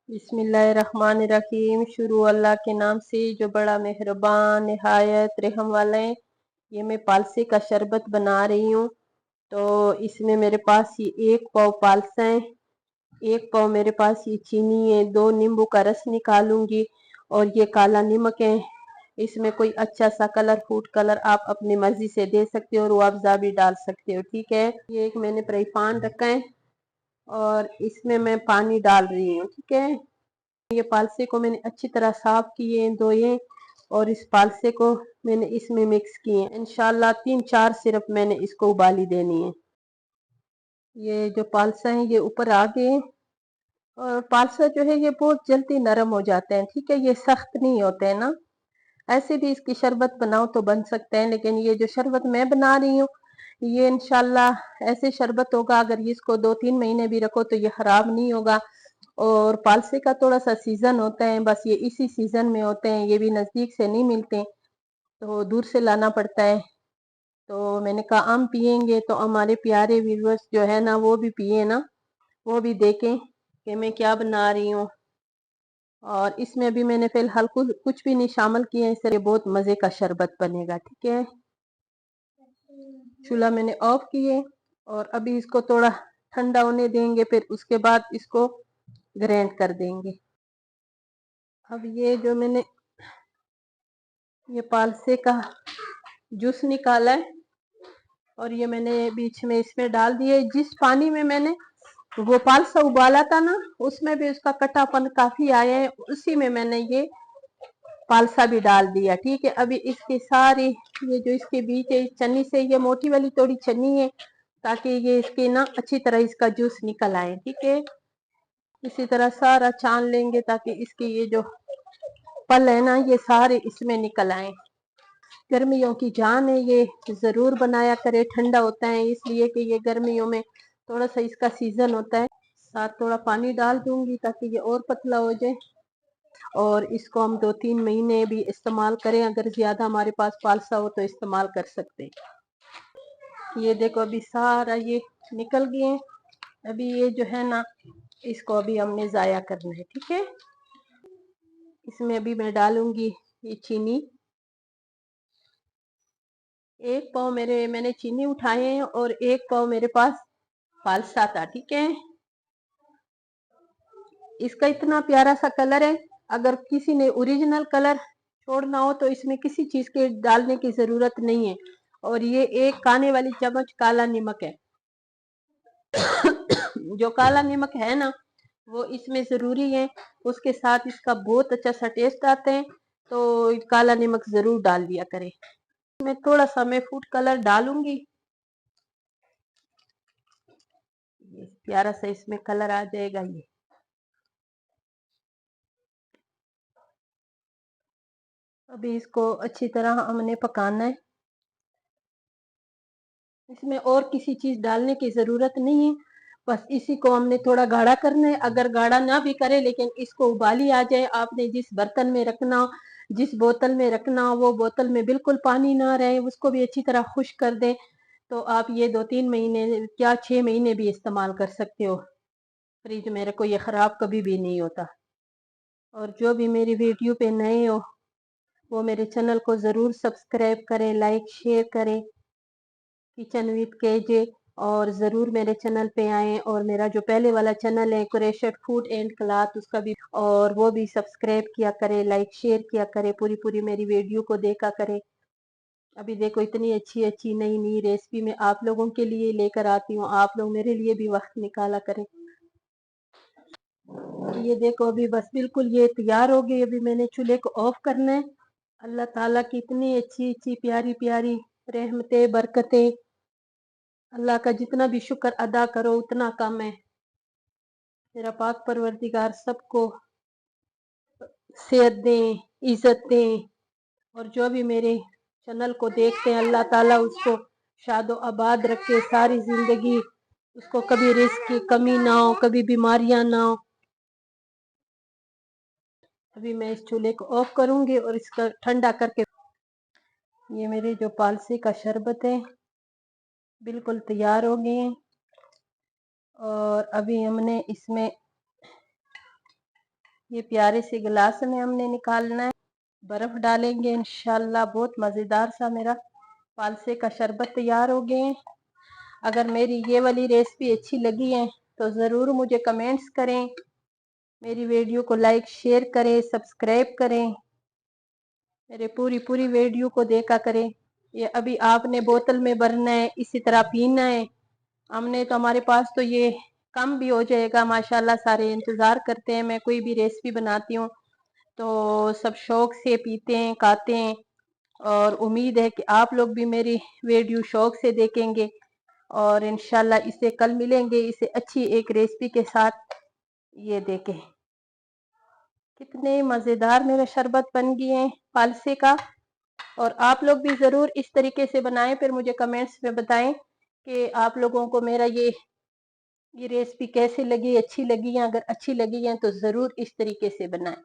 बिस्मिल्लाहिर्रहमानिर्रहीम। शुरू अल्लाह के नाम से जो बड़ा मेहरबान निहायत रहम वाला है। ये मैं पालसे का शरबत बना रही हूँ। तो इसमें मेरे पास ये 1 पाव पालसा है, 1 पाव मेरे पास ये चीनी है, 2 नींबू का रस निकालूंगी और ये काला नमक है। इसमें कोई अच्छा सा कलर, फूड कलर आप अपनी मर्जी से दे सकते हो और रुअफ़ज़ा भी डाल सकते हो। ठीक है, ये एक मैंने फ्राई पैन रखा है और इसमें मैं पानी डाल रही हूँ। ठीक है, ये पालसे को मैंने अच्छी तरह साफ किए, धोए और इस पालसे को मैंने इसमें मिक्स किए। इंशाल्लाह 3-4 सिर्फ मैंने इसको उबाली देनी है। ये जो पालसा है ये ऊपर आ गए और पालसा जो है ये बहुत जल्दी नरम हो जाते हैं। ठीक है, ये सख्त नहीं होते हैं ना। ऐसे भी इसकी शरबत बनाओ तो बन सकते हैं, लेकिन ये जो शरबत मैं बना रही हूँ ये इंशाल्लाह ऐसे शरबत होगा, अगर ये इसको 2-3 महीने भी रखो तो ये खराब नहीं होगा। और पालसे का थोड़ा सा सीजन होता है, बस ये इसी सीजन में होते हैं, ये भी नजदीक से नहीं मिलते तो दूर से लाना पड़ता है। तो मैंने कहा हम पियेंगे तो हमारे प्यारे व्यूअर्स जो है ना वो भी पिए ना, वो भी देखें कि मैं क्या बना रही हूँ। और इसमें भी मैंने फिलहाल कुछ भी नहीं शामिल किया है, इससे बहुत मजे का शरबत बनेगा। ठीक है, चूल्हा मैंने ऑफ किए और अभी इसको थोड़ा ठंडा होने देंगे, फिर उसके बाद इसको ग्राइंड कर देंगे। अब ये जो मैंने ये पालसे का जूस निकाला है और ये मैंने बीच में इसमें डाल दिया। जिस पानी में मैंने वो पालसा उबाला था ना उसमें भी उसका कटापन काफी आया है, उसी में मैंने ये पालसा भी डाल दिया। ठीक है, अभी इसकी सारी ये जो इसके बीच है, इस छन्नी से, ये मोटी वाली थोड़ी छन्नी है ताकि ये इसकी ना अच्छी तरह इसका जूस निकल आए। ठीक है, इसी तरह सारा छान लेंगे ताकि इसकी ये जो पल है ना ये सारे इसमें निकल आए। गर्मियों की जान है, ये जरूर बनाया करे। ठंडा होता है इसलिए कि ये गर्मियों में थोड़ा सा इसका सीजन होता है। साथ थोड़ा पानी डाल दूंगी ताकि ये और पतला हो जाए और इसको हम 2-3 महीने भी इस्तेमाल करें। अगर ज्यादा हमारे पास पालसा हो तो इस्तेमाल कर सकते हैं। ये देखो अभी सारा ये निकल गए। अभी ये जो है ना इसको अभी हमने जाया करना है। ठीक है, इसमें अभी मैं डालूंगी ये चीनी। 1 पाव मैंने चीनी उठाए हैं और 1 पाव मेरे पास फालसा था। ठीक है, इसका इतना प्यारा सा कलर है। अगर किसी ने ओरिजिनल कलर छोड़ना हो तो इसमें किसी चीज के डालने की जरूरत नहीं है। और ये 1 खाने वाली चम्मच काला नमक है। जो काला नमक है ना वो इसमें जरूरी है, उसके साथ इसका बहुत अच्छा सा टेस्ट आता है। तो काला नमक जरूर डाल दिया करें। मैं थोड़ा सा मैं फूड कलर डालूंगी, ये प्यारा सा इसमें कलर आ जाएगा। ये अभी इसको अच्छी तरह हमने पकाना है। इसमें और किसी चीज डालने की जरूरत नहीं है, बस इसी को हमने थोड़ा गाढ़ा करना है। अगर गाढ़ा ना भी करे लेकिन इसको उबाली आ जाए, आपने जिस बर्तन में रखना हो, जिस बोतल में रखना हो, वो बोतल में बिल्कुल पानी ना रहे, उसको भी अच्छी तरह खुश्क कर दें तो आप ये 2-3 महीने क्या 6 महीने भी इस्तेमाल कर सकते हो। फ्रिज में रखो, ये खराब कभी भी नहीं होता। और जो भी मेरी वीडियो पे नए हो वो मेरे चैनल को जरूर सब्सक्राइब करें, लाइक शेयर करें किचन विद केजे। और ज़रूर मेरे चैनल पे आएँ और मेरा जो पहले वाला चैनल है कुरैशट फूड एंड क्लॉथ उसका भी और वो भी सब्सक्राइब किया करें, लाइक शेयर किया करें, पूरी मेरी वीडियो को देखा करें। अभी देखो इतनी अच्छी अच्छी नई नई रेसिपी मैं आप लोगों के लिए लेकर आती हूँ, आप लोग मेरे लिए भी वक्त निकाला करें। ये देखो अभी बस बिल्कुल ये तैयार हो गई। अभी मैंने चूल्हे को ऑफ करना है। अल्लाह ताला की इतनी अच्छी अच्छी प्यारी प्यारी रहमतें, बरकतें, अल्लाह का जितना भी शुक्र अदा करो उतना कम है। मेरा पाक परवरदिगार सबको सेहत दें, इज्जत दें और जो भी मेरे चैनल को देखते हैं अल्लाह ताला उसको शादो आबाद रखे सारी जिंदगी, उसको कभी रिस्क की कमी ना हो, कभी बीमारियां ना हो। अभी मैं इस चूल्हे को ऑफ करूंगी और इसका ठंडा करके ये मेरे जो पालसे का शरबत है बिल्कुल तैयार हो गए हैं। और अभी हमने इसमें ये प्यारे से गिलास में हमने निकालना है। बर्फ डालेंगे इंशाल्लाह। बहुत मज़ेदार सा मेरा फालसे का शरबत तैयार हो गए हैं। अगर मेरी ये वाली रेसिपी अच्छी लगी है तो ज़रूर मुझे कमेंट्स करें, मेरी वीडियो को लाइक शेयर करें, सब्सक्राइब करें, मेरे पूरी वीडियो को देखा करें। ये अभी आपने बोतल में भरना है, इसी तरह पीना है। हमने तो हमारे पास तो ये कम भी हो जाएगा माशाल्लाह। सारे इंतज़ार करते हैं, मैं कोई भी रेसिपी बनाती हूँ तो सब शौक से पीते हैं, खाते हैं। और उम्मीद है कि आप लोग भी मेरी वीडियो शौक से देखेंगे और इंशाल्लाह इससे कल मिलेंगे इसे अच्छी एक रेसिपी के साथ। ये देखें कितने मज़ेदार मेरा शरबत बन गए हैं फालसे का। और आप लोग भी ज़रूर इस तरीके से बनाएं, फिर मुझे कमेंट्स में बताएं कि आप लोगों को मेरा ये रेसिपी कैसी लगी, अच्छी लगी है। अगर अच्छी लगी है तो ज़रूर इस तरीके से बनाएं।